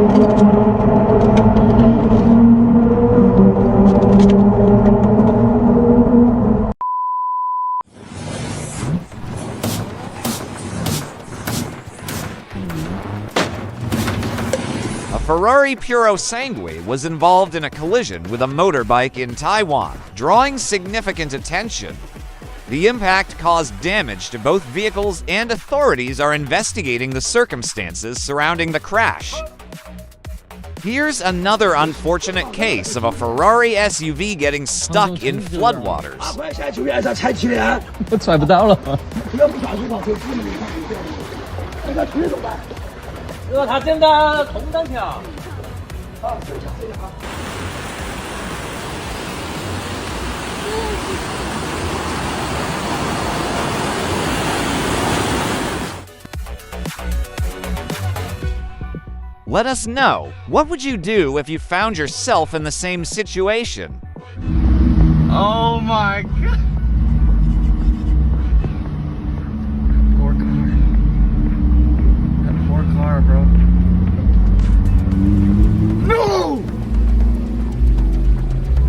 A Ferrari Puro Sangue was involved in a collision with a motorbike in Taiwan, drawing significant attention. The impact caused damage to both vehicles, and authorities are investigating the circumstances surrounding the crash. Here's another unfortunate case of a Ferrari SUV getting stuck in floodwaters. 我踩不到了。他真的红灯条。Let us know, what would you do if you found yourself in the same situation? Oh my god. Poor car. That poor car, bro. No!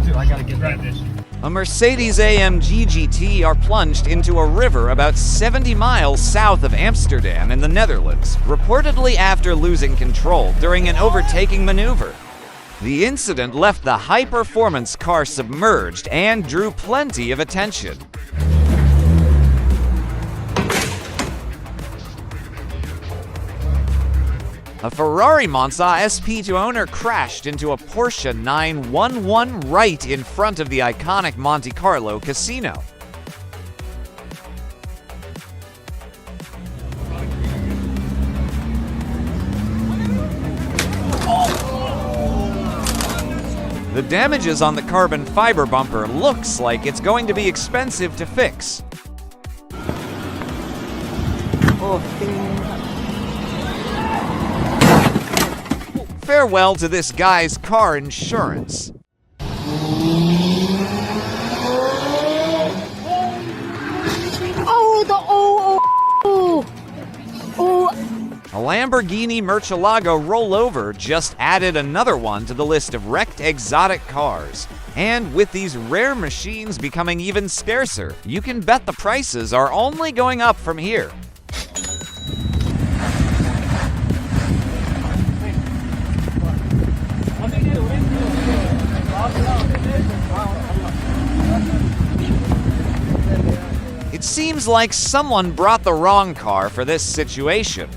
Dude, I gotta get that dish. A Mercedes-AMG GT are plunged into a river about 70 miles south of Amsterdam in the Netherlands, reportedly after losing control during an overtaking maneuver. The incident left the high-performance car submerged and drew plenty of attention. A Ferrari Monza SP2 owner crashed into a Porsche 911 right in front of the iconic Monte Carlo casino. The damages on the carbon fiber bumper looks like it's going to be expensive to fix. Farewell to this guy's car insurance. A Lamborghini Murcielago rollover just added another one to the list of wrecked exotic cars. And with these rare machines becoming even scarcer, you can bet the prices are only going up from here. It seems like someone brought the wrong car for this situation.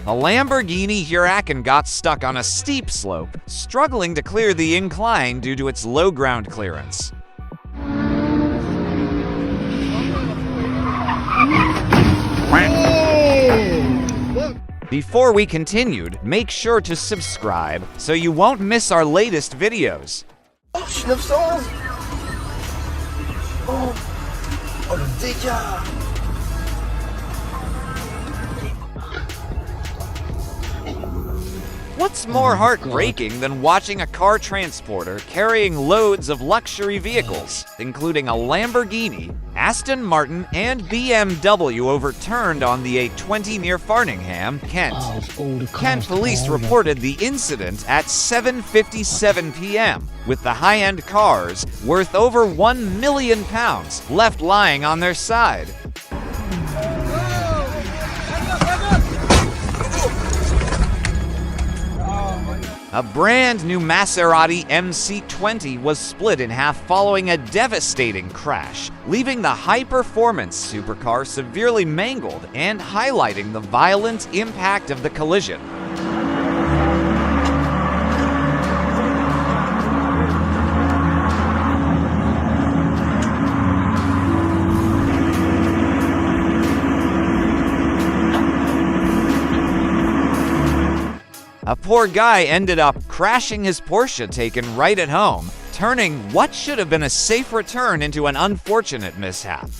A Lamborghini Huracan got stuck on a steep slope, struggling to clear the incline due to its low ground clearance. Before we continued, make sure to subscribe so you won't miss our latest videos. What's more heartbreaking than watching a car transporter carrying loads of luxury vehicles, including a Lamborghini, Aston Martin, and BMW overturned on the A20 near Farningham, Kent? Kent police reported the incident at 7:57 p.m., with the high-end cars, worth over £1 million, left lying on their side. A brand new Maserati MC20 was split in half following a devastating crash, leaving the high-performance supercar severely mangled and highlighting the violent impact of the collision. A poor guy ended up crashing his Porsche taken right at home, turning what should have been a safe return into an unfortunate mishap.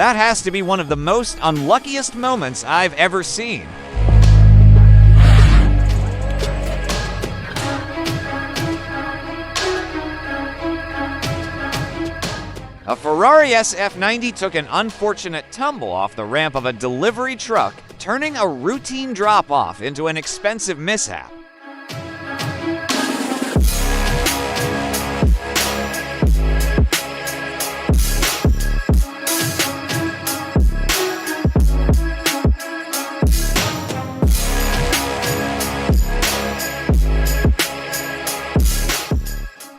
That has to be one of the most unluckiest moments I've ever seen. A Ferrari SF90 took an unfortunate tumble off the ramp of a delivery truck, turning a routine drop-off into an expensive mishap.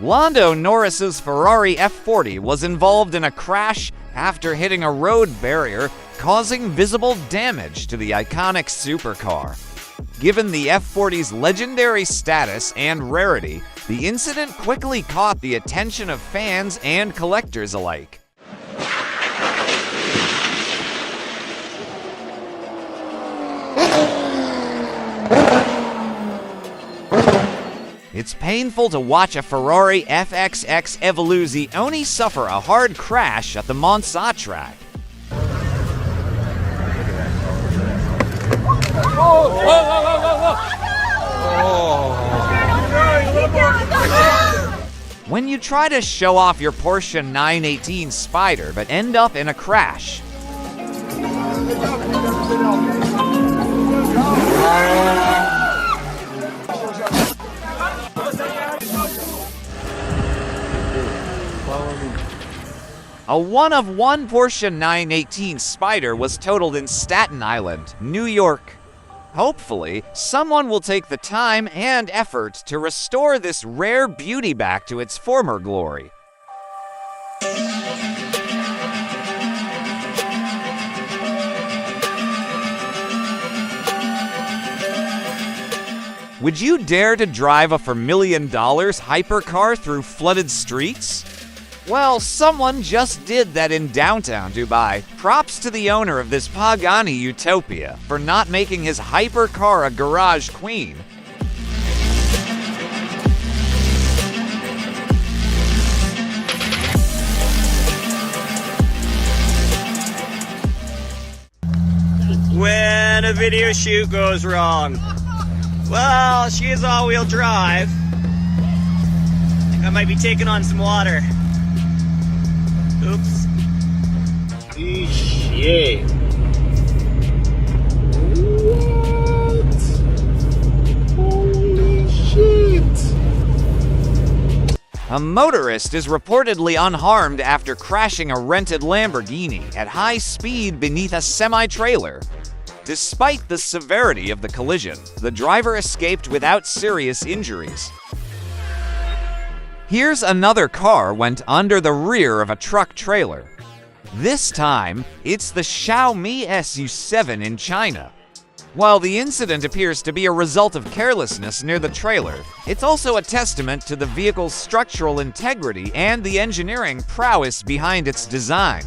Lando Norris's Ferrari F40 was involved in a crash after hitting a road barrier, causing visible damage to the iconic supercar. Given the F40's legendary status and rarity, the incident quickly caught the attention of fans and collectors alike. It's painful to watch a Ferrari FXX Evoluzione suffer a hard crash at the Monza track. When you try to show off your Porsche 918 Spider but end up in a crash. A one-of-one Porsche 918 Spider was totaled in Staten Island, New York. Hopefully, someone will take the time and effort to restore this rare beauty back to its former glory. Would you dare to drive a $4 million hypercar through flooded streets? Well, someone just did that in downtown Dubai. Props to the owner of this Pagani utopia for not making his hypercar a garage queen. When a video shoot goes wrong. Well, she is all-wheel drive. I think I might be taking on some water. Oops. Shit. What? Holy shit. A motorist is reportedly unharmed after crashing a rented Lamborghini at high speed beneath a semi-trailer. Despite the severity of the collision, the driver escaped without serious injuries. Here's another car went under the rear of a truck trailer. This time, it's the Xiaomi SU7 in China. While the incident appears to be a result of carelessness near the trailer, it's also a testament to the vehicle's structural integrity and the engineering prowess behind its design.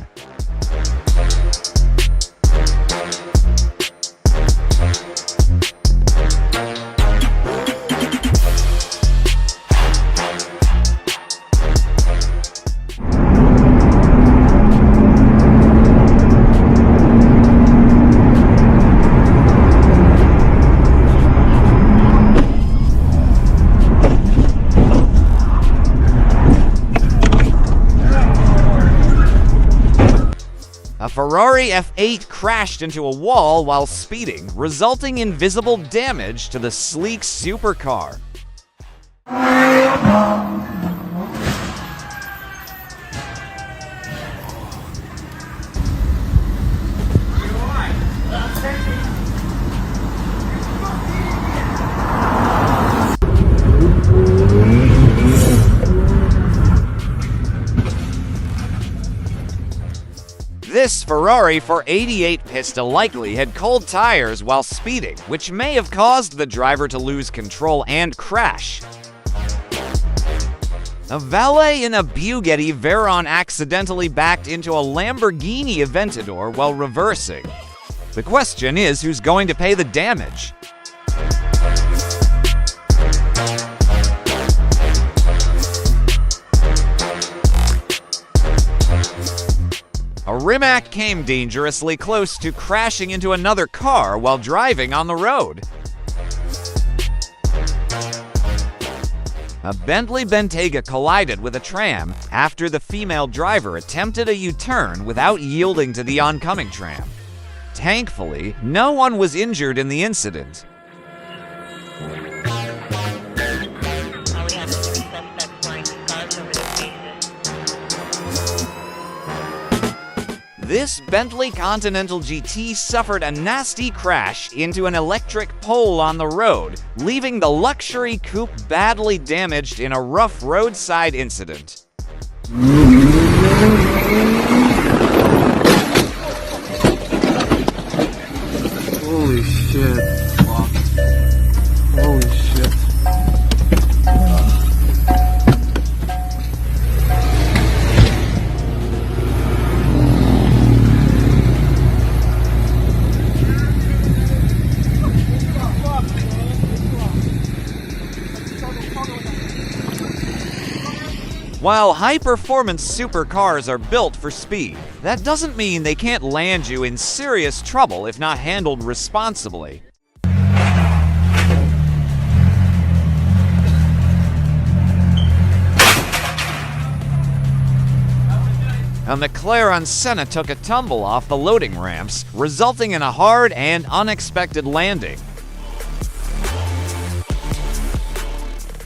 A Ferrari F8 crashed into a wall while speeding, resulting in visible damage to the sleek supercar. This Ferrari 488 pistol likely had cold tires while speeding, which may have caused the driver to lose control and crash. A valet in a Bugatti Veyron accidentally backed into a Lamborghini Aventador while reversing. The question is, who's going to pay the damage? A Rimac came dangerously close to crashing into another car while driving on the road. A Bentley Bentayga collided with a tram after the female driver attempted a U-turn without yielding to the oncoming tram. Thankfully, no one was injured in the incident. This Bentley Continental GT suffered a nasty crash into an electric pole on the road, leaving the luxury coupe badly damaged in a rough roadside incident. Holy shit. Holy shit. While high-performance supercars are built for speed, that doesn't mean they can't land you in serious trouble if not handled responsibly. A McLaren Senna took a tumble off the loading ramps, resulting in a hard and unexpected landing.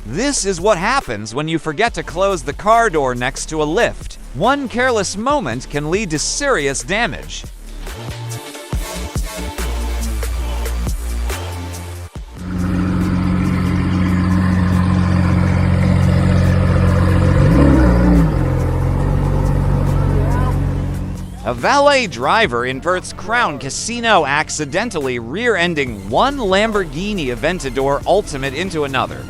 This is what happens when you forget to close the car door next to a lift. One careless moment can lead to serious damage. A valet driver in Perth's Crown Casino accidentally rear-ending one Lamborghini Aventador Ultimate into another.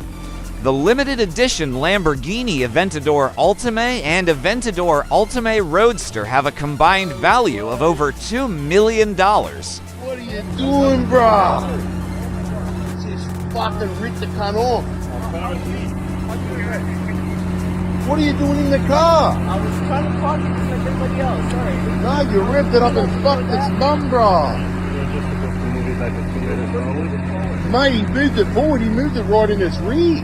The limited edition Lamborghini Aventador Ultime and Aventador Ultime Roadster have a combined value of over $2 million. What are you doing, bro? Just fucking rip the cunt off. What are you doing in the car? I was trying to park it just like everybody else, sorry. No, you ripped it up and fucked its mum, bro. Mate, he moved it forward, he moved it right in its rear.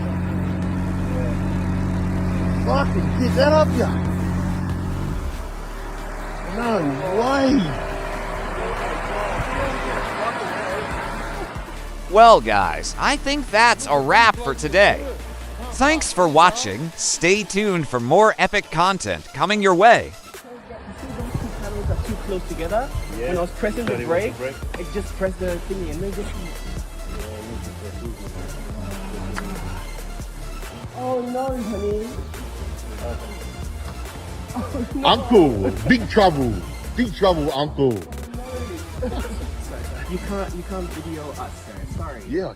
Fucking get that up, ya. No way. Well, guys, I think that's a wrap for today. Thanks for watching. Stay tuned for more epic content coming your way. You see those two pedals are too close together? Yeah. When I was pressing the brake, brake. I just pressed the thingy and then just... Oh no, honey. Uncle, big trouble, uncle. You can't video us, sir. Sorry. Yeah.